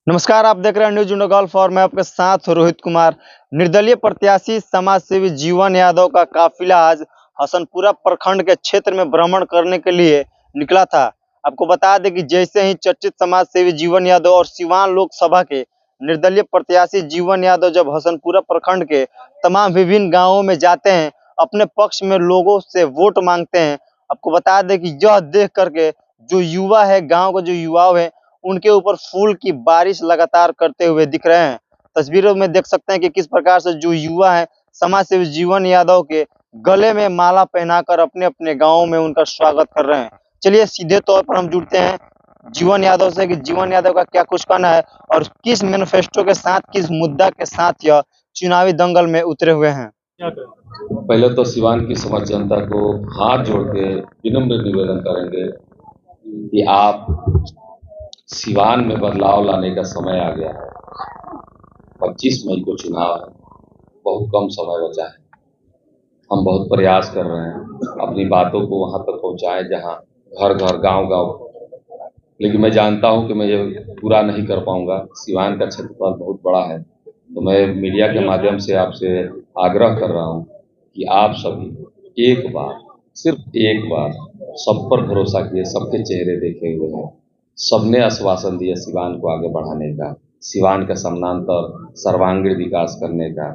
नमस्कार, आप देख रहे हैं न्यूज इंडिया गल्फ और मैं आपके साथ हूं रोहित कुमार। निर्दलीय प्रत्याशी समाज सेवी जीवन यादव का काफिला आज हसनपुरा प्रखंड के क्षेत्र में भ्रमण करने के लिए निकला था। आपको बता दें कि जैसे ही चर्चित समाज सेवी जीवन यादव और सिवान लोकसभा के निर्दलीय प्रत्याशी जीवन यादव जब हसनपुरा प्रखंड के तमाम विभिन्न गाँवों में जाते हैं, अपने पक्ष में लोगों से वोट मांगते हैं। आपको बता दें कि यह देख करके जो युवा है, गाँव के जो युवा है, उनके ऊपर फूल की बारिश लगातार करते हुए दिख रहे हैं। तस्वीरों में देख सकते हैं कि किस प्रकार से जो युवा है समाज सेवी जीवन यादव के गले में माला पहनाकर अपने अपने गाँव में उनका स्वागत कर रहे हैं। चलिए सीधे तौर पर हम जुड़ते हैं जीवन यादव से कि जीवन यादव का क्या कुछ कहना है और किस मैनिफेस्टो के साथ, किस मुद्दा के साथ यह चुनावी दंगल में उतरे हुए हैं। पहले तो सिवान की समस्त जनता को हाथ जोड़ के विनम्र निवेदन करेंगे कि आप सिवान में बदलाव लाने का समय आ गया है। 25 मई को चुनाव है, बहुत कम समय बचा है। हम बहुत प्रयास कर रहे हैं अपनी बातों को वहां तक पहुंचाएं जहां घर घर गांव गांव, लेकिन मैं जानता हूं कि मैं ये पूरा नहीं कर पाऊंगा। सिवान का क्षेत्रफल बहुत बड़ा है, तो मैं मीडिया के माध्यम से आपसे आग्रह कर रहा हूं कि आप सभी एक बार, सिर्फ एक बार सब पर भरोसा किए। सबके चेहरे देखे हुए हैं, सबने आश्वासन दिया सिवान को आगे बढ़ाने का, सिवान का समानांतर सर्वांगीण विकास करने का।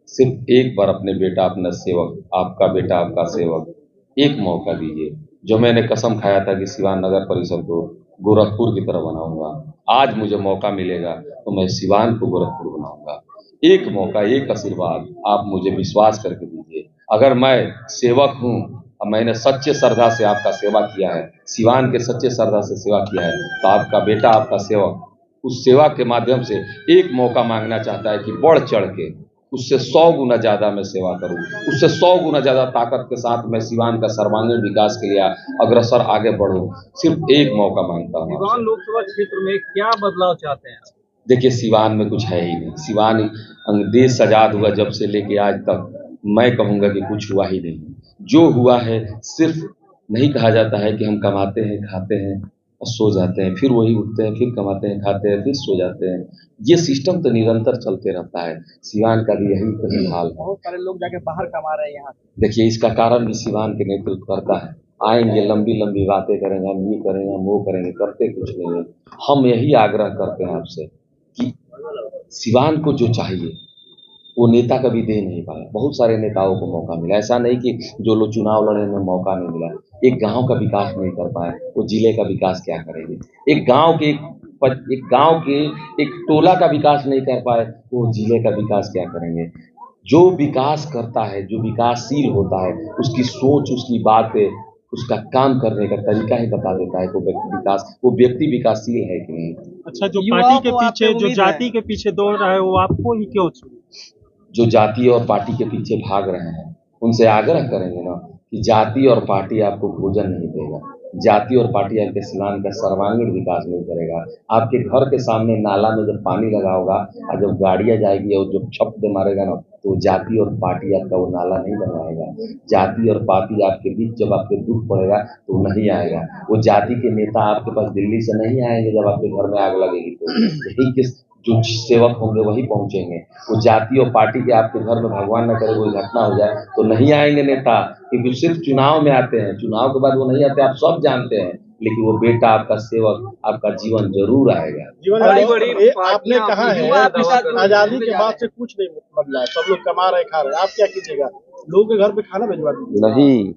सिर्फ एक बार अपने बेटा, अपना सेवक, आपका बेटा आपका सेवक, एक मौका दीजिए। जो मैंने कसम खाया था कि सिवान नगर परिषद को गोरखपुर की तरह बनाऊंगा, आज मुझे मौका मिलेगा तो मैं सिवान को गोरखपुर बनाऊंगा। एक मौका, एक आशीर्वाद आप मुझे विश्वास करके दीजिए। अगर मैं सेवक हूँ और मैंने सच्चे श्रद्धा से आपका सेवा किया है, सिवान के सच्चे श्रद्धा से सेवा किया है, तो आपका बेटा, आपका सेवक उस सेवा के माध्यम से एक मौका मांगना चाहता है कि बढ़ चढ़ के उससे 100 गुना ज्यादा मैं सेवा करूं, उससे 100 गुना ज्यादा ताकत के साथ मैं सिवान का सर्वांगीण विकास के लिए अग्रसर आगे बढ़ूं। सिर्फ एक मौका मांगता हूं। सिवान लोकसभा क्षेत्र में क्या बदलाव चाहते हैं? देखिए, सिवान में कुछ है ही नहीं। सिवान देश आजाद हुआ जब से लेके आज तक, मैं कहूँगा कि कुछ हुआ ही नहीं। जो हुआ है सिर्फ, नहीं कहा जाता है कि हम कमाते हैं, खाते हैं और सो जाते हैं, फिर वही उठते हैं, फिर कमाते हैं, खाते हैं, फिर सो जाते हैं। ये सिस्टम तो निरंतर चलते रहता है। सिवान का भी यही कहीं हाल है। बहुत सारे लोग जाके बाहर कमा रहे हैं यहाँ। देखिए, इसका कारण भी सिवान के नेतृत्व करता है। आएंगे, लंबी लंबी बातें करेंगे, हम ये करेंगे, हम वो करेंगे, करते कुछ नहीं है। हम यही आग्रह करते हैं आपसे कि सिवान को जो चाहिए वो नेता कभी दे नहीं पाया। बहुत सारे नेताओं को मौका मिला, ऐसा नहीं कि जो लोग चुनाव लड़े में मौका नहीं मिला। एक गांव का विकास नहीं कर पाए, वो जिले का विकास क्या करेंगे? एक गांव के एक टोला का विकास नहीं कर पाए, वो जिले का विकास क्या करेंगे? जो विकास करता है, जो विकासशील होता है, उसकी सोच, उसकी बातें, उसका काम करने का तरीका ही बता देता है कि वो व्यक्ति विकासशील है कि नहीं। अच्छा, जो पार्टी के पीछे, जो जाति के पीछे दौड़ रहा है, वो आपको ही क्यों चुने? जो जाति और पार्टी के पीछे भाग रहे हैं, उनसे आग्रह करेंगे ना कि जाति और पार्टी आपको भोजन नहीं देगा, जाति और पार्टी आपके सिवान का सर्वांगीण विकास नहीं करेगा। आपके घर के सामने नाला में जब पानी लगा होगा और जब गाड़ियां जाएगी और जब छप दे मारेगा ना, तो जाति और पार्टी आपका वो नाला नहीं बनवाएगा। जाति और पार्टी आपके बीच जब आपके दुख पड़ेगा तो नहीं आएगा। वो जाति के नेता आपके पास दिल्ली से नहीं आएंगे जब आपके घर में आग लगेगी, तो यही किस जो सेवक होंगे वही पहुंचेंगे। वो जाति और पार्टी के आपके घर में भगवान न करे कोई घटना हो जाए तो नहीं आएंगे नेता, क्योंकि सिर्फ चुनाव में आते हैं। चुनाव के बाद वो नहीं आते, आप सब जानते हैं। लेकिन वो बेटा, आपका सेवक, आपका जीवन जरूर आएगा। जीवन आपने कहा है आजादी के बाद से कुछ नहीं बदला है, सब लोग कमा रहे, खा रहे, आप क्या कीजिएगा? लोगों के घर पे खाना भिजवा दीजिए। नहीं,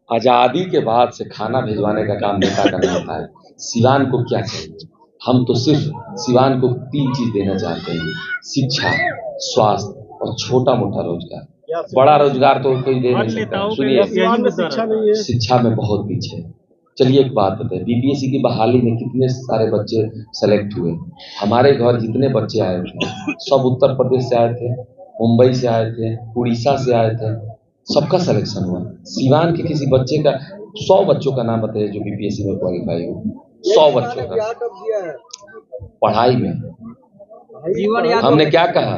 आजादी के बाद से खाना भिजवाने का काम नेता का नहीं होता है। सिवान को क्या चाहिए? हम तो सिर्फ सिवान को 3 चीज देना चाहते हैं: शिक्षा, स्वास्थ्य और छोटा मोटा रोजगार। बड़ा रोजगार तो कोई दे नहीं सकता। सुनिए, शिक्षा नहीं है। शिक्षा में बहुत पीछे है। चलिए एक बात बताए, बीपीएससी की बहाली में कितने सारे बच्चे सेलेक्ट हुए? हमारे घर जितने बच्चे आए थे सब उत्तर प्रदेश से आए थे, मुंबई से आए थे, उड़ीसा से आए थे, सबका सिलेक्शन हुआ। सिवान के किसी बच्चे का, 100 बच्चों का नाम बताइए जो बीपीएससी में क्वालिफाई हो। 100 बच्चों का। पढ़ाई में हमने क्या कहा?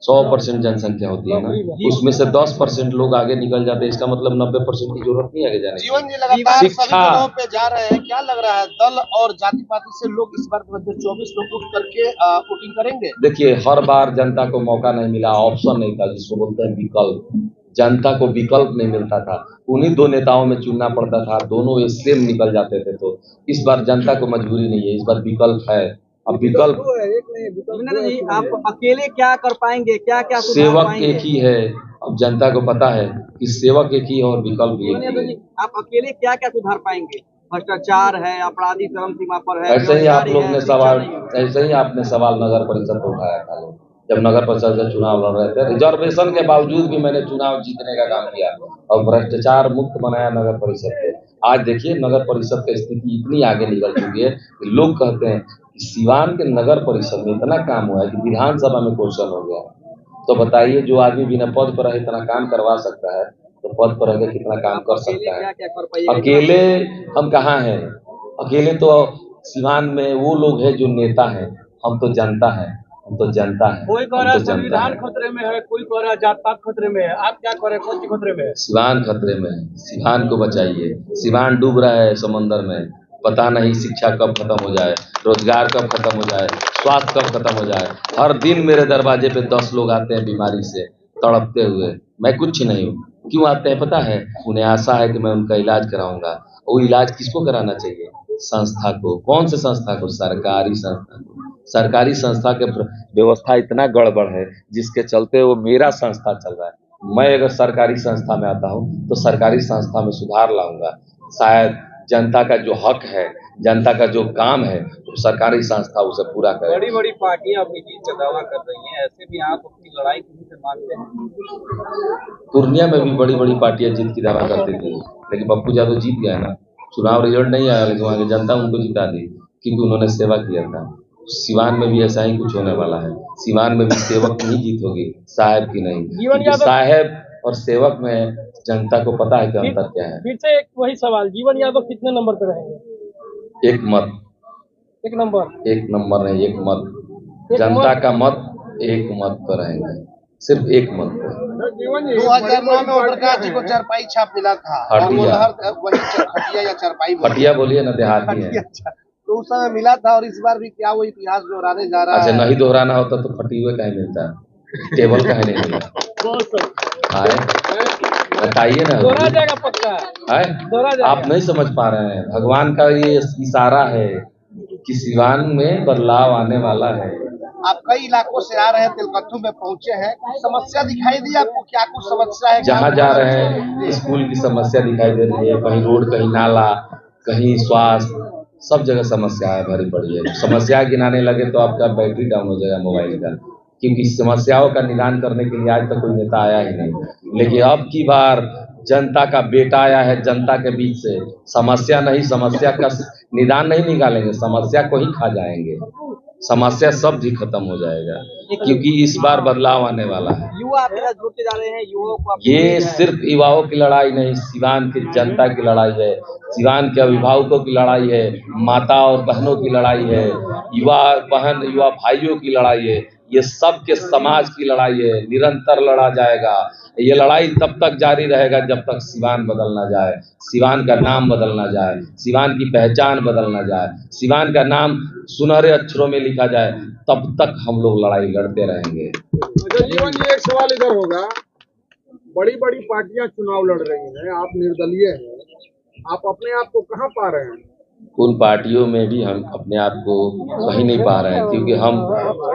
100% जनसंख्या होती है ना, उसमें से 10% लोग आगे निकल जाते हैं, इसका मतलब 90% की जरूरत नहीं आगे जाने की। जीवन जी लगातार सभी शिक्षा जगहों पे जा रहे हैं, क्या लग रहा है दल और जाति पाति से लोग इस बार 2024 में उठ करके वोटिंग करेंगे? देखिए, हर बार जनता को मौका नहीं मिला, ऑप्शन नहीं था, जिसको बोलते हैं विकल्प। जनता को विकल्प नहीं मिलता था, उन्हीं दो नेताओं में चुनना पड़ता था, दोनों एक सेम निकल जाते थे। तो इस बार जनता को मजबूरी नहीं है, इस बार विकल्प है। अब विकल्प जी, आप अकेले क्या कर पाएंगे, क्या क्या सुधार सेवक पाएंगे? एक ही है, अब जनता को पता है कि सेवक एक ही है और विकल्प एक ही है। आप अकेले क्या क्या सुधार पाएंगे? भ्रष्टाचार है, अपराधी चरम सीमा पर है, ऐसे ही आप बेरोजगारी लोग है, ने शिक्षा सवाल, नहीं है। ऐसे ही आपने सवाल नगर परिषद पर उठाया था लोग, जब नगर परिषद का चुनाव लड़ रहे थे। रिजर्वेशन के बावजूद भी मैंने चुनाव जीतने का काम किया और भ्रष्टाचार मुक्त बनाया नगर परिषद को। आज देखिए, नगर परिषद की स्थिति इतनी आगे निकल चुकी है कि लोग कहते हैं कि सिवान के नगर परिषद में इतना काम हुआ है कि विधानसभा में क्वेश्चन हो गया। तो बताइए, जो आदमी बिना पद पर रहे इतना काम करवा सकता है, तो पद पर रहकर कितना काम कर सकता है? क्या क्या कर पाइएगा? अकेले हम कहाँ हैं? अकेले तो सिवान में वो लोग हैं जो नेता हैं, हम तो जनता है, हम तो जनता है, कोई कह हम रहा तो है जनता संविधान है। खतरे में है, कोई कह रहा है जात पात खतरे में है, आप क्या करें, कौन सी खतरे में है? सिवान खतरे में है, सिवान को बचाइए। सिवान डूब रहा है समंदर में, पता नहीं शिक्षा कब खत्म हो जाए, रोजगार कब खत्म हो जाए, स्वास्थ्य कब खत्म हो जाए। हर दिन मेरे दरवाजे पे 10 लोग आते हैं बीमारी से तड़पते हुए, मैं कुछ नहीं हूँ। क्यों आते हैं पता है? उन्हें आशा है कि मैं उनका इलाज कराऊंगा। वो इलाज किसको कराना चाहिए? संस्था को। कौन से संस्था को? सरकारी संस्था को। सरकारी संस्था के व्यवस्था इतना गड़बड़ है जिसके चलते वो मेरा संस्था चल रहा है। मैं अगर सरकारी संस्था में आता हूँ तो सरकारी संस्था में सुधार लाऊंगा। शायद जनता का जो हक है, जनता का जो काम है, तो सरकारी संस्था उसे पूरा करे। बड़ी बड़ी पार्टियां अपनी जीत का दावा कर रही हैं, ऐसे भी आप अपनी लड़ाई किसी से मांगते हैं? पूर्णिया में भी बड़ी बड़ी पार्टियां जीत की दावा करती थी, लेकिन पप्पू यादव जीत गया ना। चुनाव रिजल्ट नहीं आया, लेकिन वहाँ की जनता उनको जिता दी क्योंकि उन्होंने सेवा किया था। सिवान में भी ऐसा ही कुछ होने वाला है। सिवान में भी सेवक की ही जीत होगी, साहब की नहीं। क्योंकि साहब और सेवक में जनता को पता है कि अंतर क्या है। फिर से एक वही सवाल, जीवन यादव कितने नंबर पे रहेंगे? एक मत, एक नंबर? एक नंबर नहीं, एक मत। जनता का मत एक मत पर रहेंगे, सिर्फ एक मत पर। 2009 में प्रकाश जी को चारपाई छाप मिला था और वो हटिया। लहर वही खटिया या चारपाई हटिया बोलिए ना, देहाती है। अच्छा, तो उस समय मिला था और इस बार भी क्या वो इतिहास दोहराने जा रहा अच्छा, है? नहीं दोहराना होता तो खटी हुए कहीं मिलता, टेबल कहीं नहीं मिला। आए बताइए ना, दोहरा जाएगा पक्का। दोहरा है जाएगा। आप नहीं समझ पा रहे हैं। भगवान का ये इशारा है कि सिवान में बदलाव आने वाला है। आप कई इलाकों से आ रहे हैं, तिलकत्थू में पहुंचे हैं, कुछ समस्या दिखाई दी आपको? क्या कुछ समस्या है? जहाँ जा रहे हैं स्कूल की समस्या दिखाई दे रही है, कहीं रोड, कहीं नाला, कहीं स्वास्थ्य, सब जगह समस्या है भरी पड़ी है। समस्या गिनाने लगे तो आपका बैटरी डाउन हो जाएगा मोबाइल का, क्योंकि समस्याओं का निदान करने के लिए आज तक कोई नेता आया ही नहीं। लेकिन अब की बार जनता का बेटा आया है जनता के बीच से। समस्या नहीं, समस्या का निदान नहीं निकालेंगे, समस्या को ही खा जाएंगे। समस्या सब भी खत्म हो जाएगा, क्योंकि इस बार बदलाव आने वाला है। युवा आपके साथ जुड़ते जा रहे हैं, युवाओं को आप ये सिर्फ युवाओं की लड़ाई नहीं, सिवान की जनता की लड़ाई है, सिवान के अभिभावकों की लड़ाई है, माता और बहनों की लड़ाई है, युवा बहन, युवा भाइयों की लड़ाई है। ये सब के समाज की लड़ाई है, निरंतर लड़ा जाएगा। ये लड़ाई तब तक जारी रहेगा जब तक सिवान बदल ना जाए, सिवान का नाम बदल ना जाए, सिवान की पहचान बदल ना जाए, सिवान का नाम सुनहरे अक्षरों में लिखा जाए, तब तक हम लोग लड़ाई लड़ते रहेंगे। अच्छा जीवन जी, एक सवाल इधर होगा, बड़ी बड़ी पार्टियां चुनाव लड़ रही हैं, आप निर्दलीय हैं, आप अपने आप को कहाँ पा रहे हैं? उन पार्टियों में भी हम अपने आप को कहीं नहीं पा रहे हैं, क्योंकि हम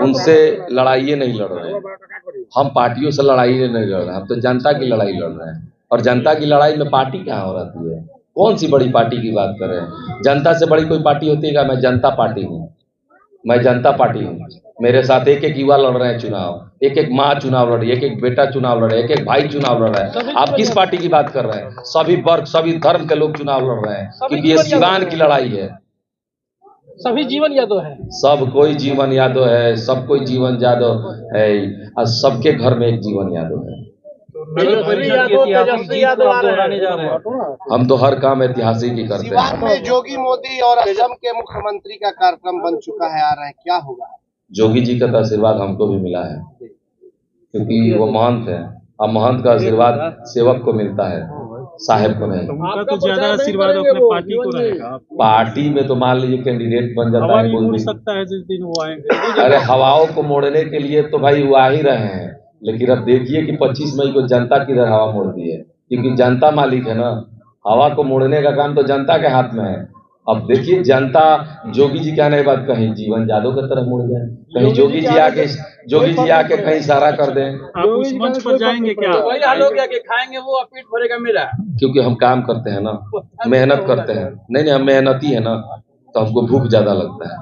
उनसे लड़ाई नहीं लड़ रहे हैं। हम पार्टियों से लड़ाई नहीं लड़ रहे हैं, हम तो जनता की लड़ाई लड़ रहे हैं। और जनता की लड़ाई में पार्टी कहाँ हो रहती है? कौन सी बड़ी पार्टी की बात कर रहे हैं? जनता से बड़ी कोई पार्टी होती है क्या? मैं जनता पार्टी हूँ, मैं जनता पार्टी हूँ। मेरे साथ एक एक युवा लड़ रहे हैं चुनाव, एक एक माँ चुनाव लड़ रही है, एक एक बेटा चुनाव लड़ रहे हैं, एक एक भाई चुनाव लड़ रहे हैं। आप किस पार्टी की बात कर रहे हैं? सभी वर्ग, सभी धर्म के लोग चुनाव लड़ रहे हैं, क्योंकि ये सिवान की लड़ाई है। सभी जीवन यादव है, सब कोई जीवन यादव है, सब कोई जीवन यादव है, और सबके घर में एक जीवन यादव है। तेजस्वी यादव आ रहे हैं। हम तो हर काम ऐतिहासिक ही करते सिवान हैं। में जोगी मोदी और असम के मुख्यमंत्री का कार्यक्रम बन चुका है, आ रहे हैं, क्या होगा? जोगी जी का तो आशीर्वाद हमको भी मिला है। क्योंकि वो महंत है और महंत का आशीर्वाद सेवक को मिलता है, साहेब को नहीं। उनका तो ज्यादा आशीर्वाद अपने पार्टी को रहेगा। पार्टी में तो मान लीजिए कैंडिडेट बन जाता हवा है भी कोई उड़ भी। सकता है जिस दिन वो आएंगे। अरे हवाओं को मोड़ने के लिए तो भाई वो आ ही रहे हैं, लेकिन अब देखिए कि 25 मई को जनता किधर हवा मोड़ती है, क्योंकि जनता मालिक है ना। हवा को मोड़ने का काम तो जनता के हाथ में है। अब देखिए जनता, जोगी जी कहने के बाद कहीं जीवन यादव की तरफ मुड़ जाए, कहीं जोगी जी आके कहीं इशारा कर दें। आप उस मंच पर जाएंगे क्या? वही हाल हो गया कि खाएंगे वो और पेट भरेगा मेरा। क्योंकि हम काम करते हैं ना, मेहनत करते हैं। नहीं हम मेहनती है ना, तो हमको भूख ज्यादा लगता है।